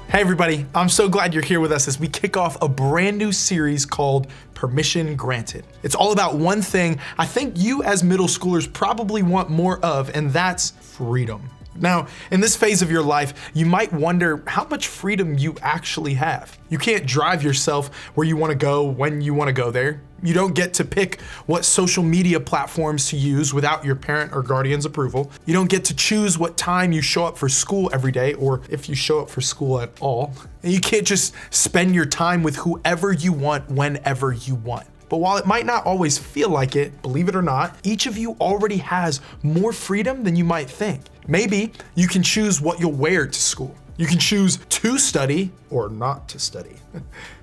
Hey everybody, I'm so glad you're here with us as we kick off a brand new series called Permission Granted. It's all about one thing I think you as middle schoolers probably want more of, and that's freedom. Now, in this phase of your life, you might wonder how much freedom you actually have. You can't drive yourself where you want to go when you want to go there. You don't get to pick what social media platforms to use without your parent or guardian's approval. You don't get to choose what time you show up for school every day, or if you show up for school at all. And you can't just spend your time with whoever you want whenever you want. But while it might not always feel like it, believe it or not, each of you already has more freedom than you might think. Maybe you can choose what you'll wear to school. You can choose to study or not to study.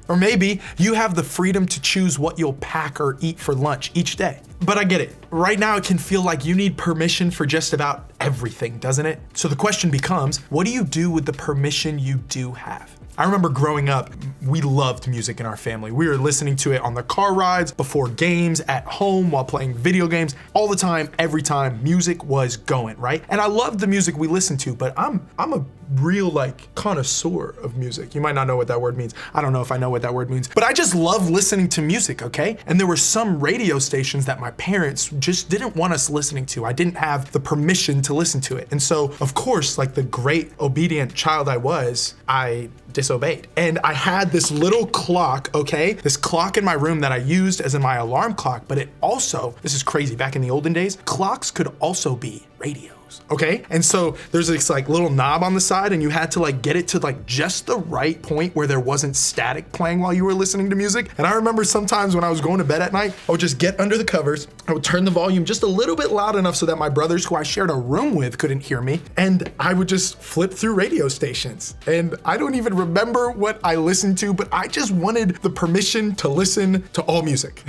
Or maybe you have the freedom to choose what you'll pack or eat for lunch each day. But I get it. Right now it can feel like you need permission for just about everything, doesn't it? So the question becomes, what do you do with the permission you do have? I remember growing up, we loved music in our family. We were listening to it on the car rides, before games, at home, while playing video games, all the time, every time, music was going, right? And I loved the music we listened to, but I'm a real connoisseur of music. You might not know what that word means. I don't know if I know what that word means, but I just love listening to music, okay? And there were some radio stations that my parents just didn't want us listening to. I didn't have the permission to listen to it. And so, of course, like the great obedient child I was, I disobeyed. And I had this little clock, okay? This clock in my room that I used as in my alarm clock, but it also, this is crazy, back in the olden days, clocks could also be radios. Okay? And so there's this little knob on the side, and you had to get it to just the right point where there wasn't static playing while you were listening to music. And I remember sometimes when I was going to bed at night, I would just get under the covers, I would turn the volume just a little bit loud enough so that my brothers who I shared a room with couldn't hear me, and I would just flip through radio stations. And I don't even remember what I listened to, but I just wanted the permission to listen to all music.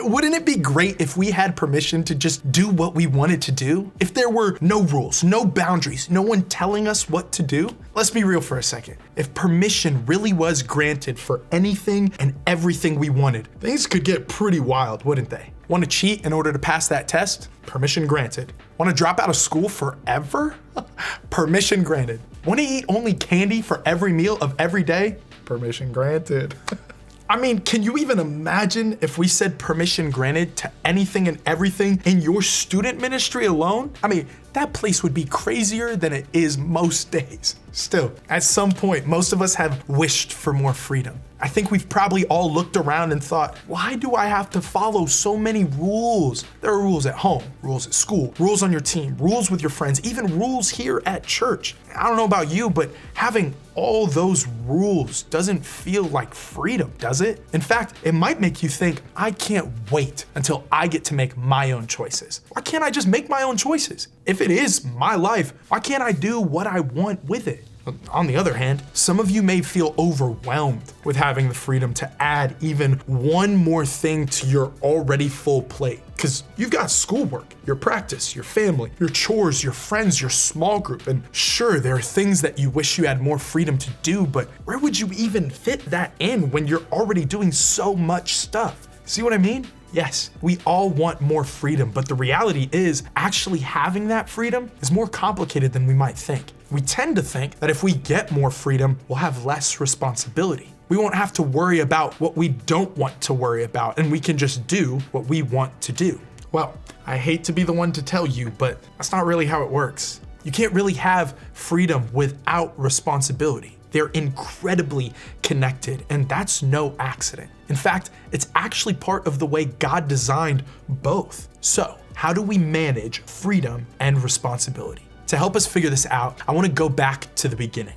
Wouldn't it be great if we had permission to just do what we wanted to do? If there were no rules, no boundaries, no one telling us what to do? Let's be real for a second. If permission really was granted for anything and everything we wanted, things could get pretty wild, wouldn't they? Want to cheat in order to pass that test? Permission granted. Want to drop out of school forever? Permission granted. Want to eat only candy for every meal of every day? Permission granted. I mean, can you even imagine if we said permission granted to anything and everything in your student ministry alone? I mean, that place would be crazier than it is most days. Still, at some point, most of us have wished for more freedom. I think we've probably all looked around and thought, why do I have to follow so many rules? There are rules at home, rules at school, rules on your team, rules with your friends, even rules here at church. I don't know about you, but having all those rules doesn't feel like freedom, does it? In fact, it might make you think, I can't wait until I get to make my own choices. Why can't I just make my own choices? If it is my life, why can't I do what I want with it? On the other hand, some of you may feel overwhelmed with having the freedom to add even one more thing to your already full plate. Because you've got schoolwork, your practice, your family, your chores, your friends, your small group. And sure, there are things that you wish you had more freedom to do, but where would you even fit that in when you're already doing so much stuff? See what I mean? Yes, we all want more freedom, but the reality is actually having that freedom is more complicated than we might think. We tend to think that if we get more freedom, we'll have less responsibility. We won't have to worry about what we don't want to worry about, and we can just do what we want to do. Well, I hate to be the one to tell you, but that's not really how it works. You can't really have freedom without responsibility. They're incredibly connected, and that's no accident. In fact, it's actually part of the way God designed both. So, how do we manage freedom and responsibility? To help us figure this out, I want to go back to the beginning,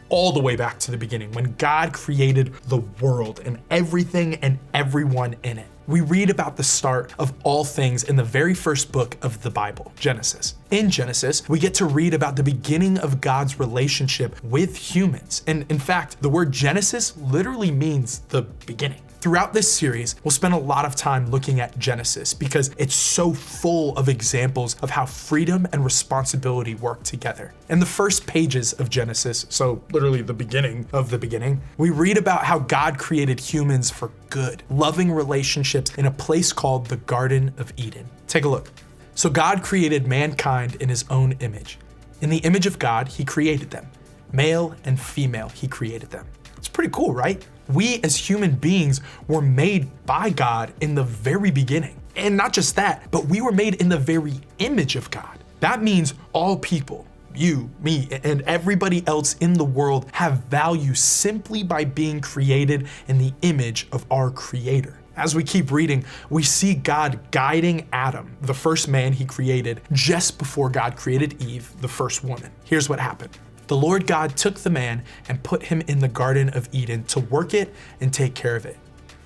all the way back to the beginning, when God created the world and everything and everyone in it. We read about the start of all things in the very first book of the Bible, Genesis. In Genesis, we get to read about the beginning of God's relationship with humans. And in fact, the word Genesis literally means the beginning. Throughout this series, we'll spend a lot of time looking at Genesis because it's so full of examples of how freedom and responsibility work together. In the first pages of Genesis, so literally the beginning of the beginning, we read about how God created humans for good, loving relationships in a place called the Garden of Eden. Take a look. So God created mankind in his own image. In the image of God, he created them. Male and female, he created them. It's pretty cool, right? We as human beings were made by God in the very beginning. And not just that, but we were made in the very image of God. That means all people, you, me, and everybody else in the world have value simply by being created in the image of our Creator. As we keep reading, we see God guiding Adam, the first man he created, just before God created Eve, the first woman. Here's what happened. The Lord God took the man and put him in the Garden of Eden to work it and take care of it.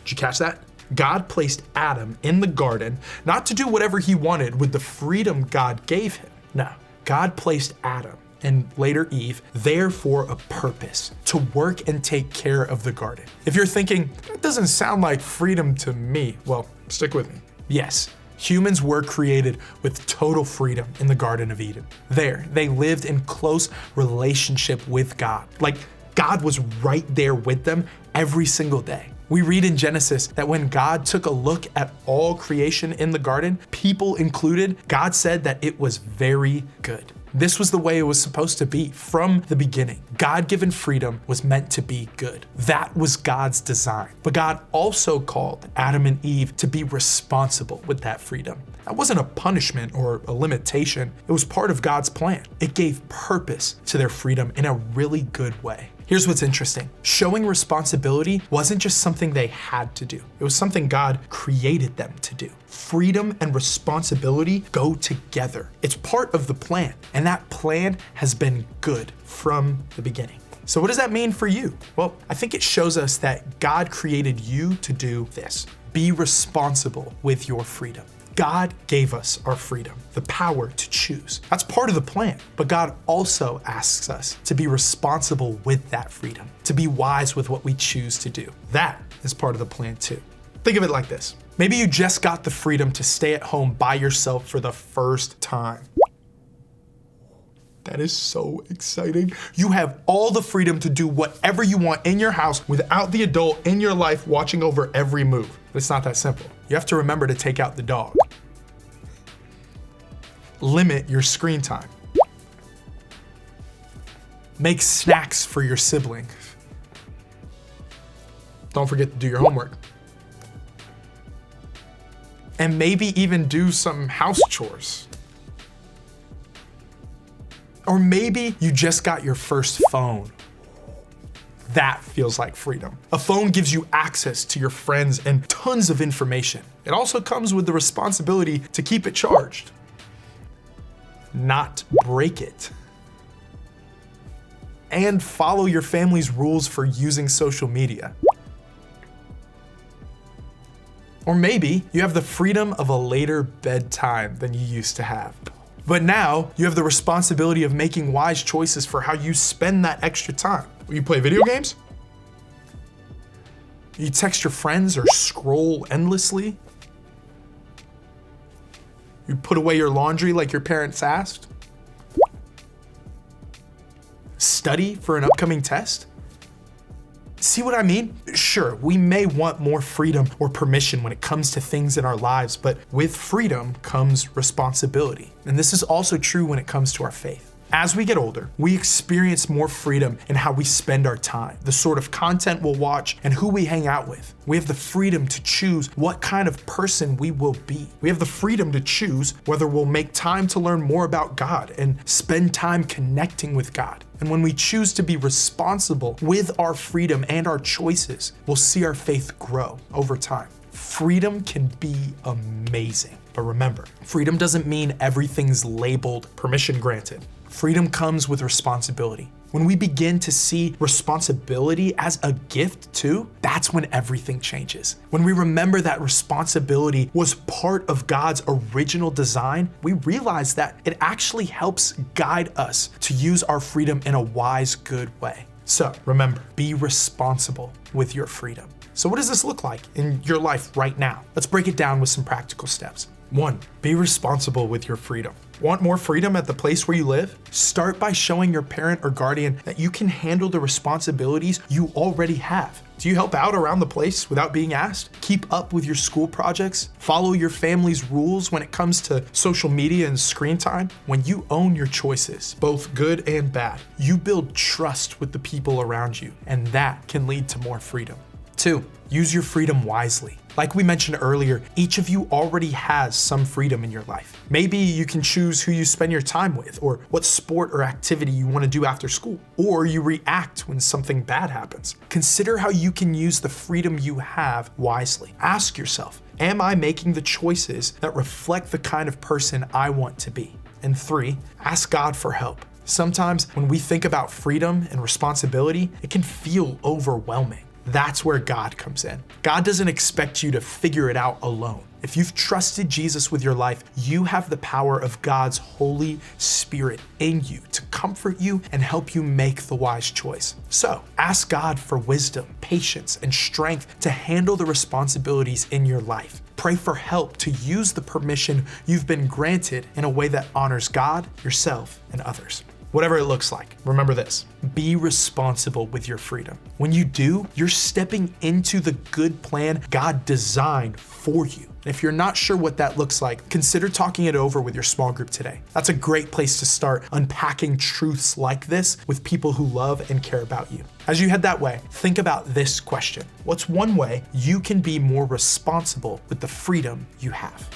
Did you catch that? God placed Adam in the garden, not to do whatever he wanted with the freedom God gave him. No, God placed Adam and later Eve there for a purpose, to work and take care of the garden. If you're thinking, that doesn't sound like freedom to me, well, stick with me. Yes, humans were created with total freedom in the Garden of Eden. There, they lived in close relationship with God. Like God was right there with them every single day. We read in Genesis that when God took a look at all creation in the garden, people included, God said that it was very good. This was the way it was supposed to be from the beginning. God-given freedom was meant to be good. That was God's design. But God also called Adam and Eve to be responsible with that freedom. That wasn't a punishment or a limitation. It was part of God's plan. It gave purpose to their freedom in a really good way. Here's what's interesting. Showing responsibility wasn't just something they had to do. It was something God created them to do. Freedom and responsibility go together. It's part of the plan, and that plan has been good from the beginning. So what does that mean for you? Well, I think it shows us that God created you to do this. Be responsible with your freedom. God gave us our freedom, the power to choose. That's part of the plan. But God also asks us to be responsible with that freedom, to be wise with what we choose to do. That is part of the plan too. Think of it like this. Maybe you just got the freedom to stay at home by yourself for the first time. That is so exciting. You have all the freedom to do whatever you want in your house without the adult in your life watching over every move. But it's not that simple. You have to remember to take out the dog. Limit your screen time. Make snacks for your sibling. Don't forget to do your homework. And maybe even do some house chores. Or maybe you just got your first phone. That feels like freedom. A phone gives you access to your friends and tons of information. It also comes with the responsibility to keep it charged, not break it, and follow your family's rules for using social media. Or maybe you have the freedom of a later bedtime than you used to have. But now you have the responsibility of making wise choices for how you spend that extra time. You play video games? You text your friends or scroll endlessly? You put away your laundry like your parents asked? Study for an upcoming test? See what I mean? Sure, we may want more freedom or permission when it comes to things in our lives, but with freedom comes responsibility. And this is also true when it comes to our faith. As we get older, we experience more freedom in how we spend our time, the sort of content we'll watch, and who we hang out with. We have the freedom to choose what kind of person we will be. We have the freedom to choose whether we'll make time to learn more about God and spend time connecting with God. And when we choose to be responsible with our freedom and our choices, we'll see our faith grow over time. Freedom can be amazing. But remember, freedom doesn't mean everything's labeled permission granted. Freedom comes with responsibility. When we begin to see responsibility as a gift too, that's when everything changes. When we remember that responsibility was part of God's original design, we realize that it actually helps guide us to use our freedom in a wise, good way. So remember, be responsible with your freedom. So what does this look like in your life right now? Let's break it down with some practical steps. 1. Be responsible with your freedom. Want more freedom at the place where you live? Start by showing your parent or guardian that you can handle the responsibilities you already have. Do you help out around the place without being asked? Keep up with your school projects? Follow your family's rules when it comes to social media and screen time? When you own your choices, both good and bad, you build trust with the people around you, and that can lead to more freedom. 2. Use your freedom wisely. Like we mentioned earlier, each of you already has some freedom in your life. Maybe you can choose who you spend your time with, or what sport or activity you want to do after school, or you react when something bad happens. Consider how you can use the freedom you have wisely. Ask yourself, am I making the choices that reflect the kind of person I want to be? And 3, ask God for help. Sometimes when we think about freedom and responsibility, it can feel overwhelming. That's where God comes in. God doesn't expect you to figure it out alone. If you've trusted Jesus with your life, you have the power of God's Holy Spirit in you to comfort you and help you make the wise choice. So ask God for wisdom, patience, and strength to handle the responsibilities in your life. Pray for help to use the permission you've been granted in a way that honors God, yourself, and others. Whatever it looks like, remember this: be responsible with your freedom. When you do, you're stepping into the good plan God designed for you. And if you're not sure what that looks like, consider talking it over with your small group today. That's a great place to start unpacking truths like this with people who love and care about you. As you head that way, think about this question: what's one way you can be more responsible with the freedom you have?